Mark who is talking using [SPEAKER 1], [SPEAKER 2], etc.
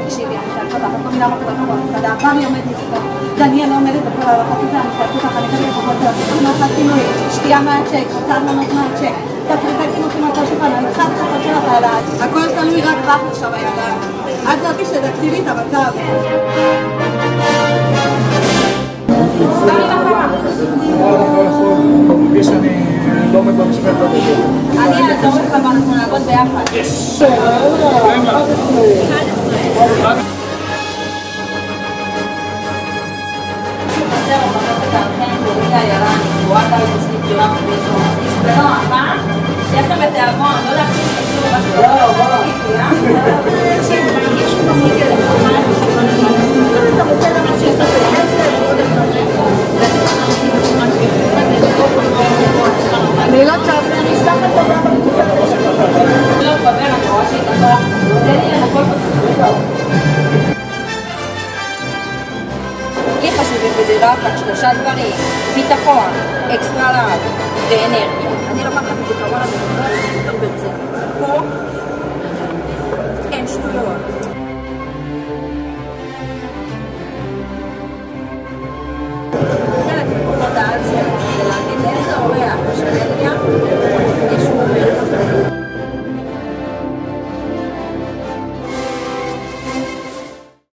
[SPEAKER 1] תקשיבי, אני שאלת אותך, כל מילה מקודות במסעדה, פעמי עומד לכתוב, דניאל עומדת בכל הלחץ הזה, אני שאלת אותך, אני חייבת לפחות לא פינוי, שתייה מהצ'ק, רוצה מנות מהצ'ק, תפריטקים אותי מהכל שולחן, אני צריכה לחכות שלך על הכל תלוי רק בך עכשיו הידיים. את זאתי שתקציבי לי את המצב.
[SPEAKER 2] אני מרגיש שאני לא עומד במשפט בגדול.
[SPEAKER 1] אני אעזור לך ואנחנו נעבוד ביחד.
[SPEAKER 2] יש!
[SPEAKER 1] שיש לכם בתיאבון, לא להכניס את הכלום, מה אני לא צ'אפ, אני אשלח את טובה בקופת לא כבר, אני רואה שהיא תבוא, תן לי לנקול פשוט. לי חשובים בדירה אחת 3 דברים, ביטחון, אקסטרה לאב ואנרגיה. אני לוקחת את עיקרון הבטחון סופר ברצינות. פה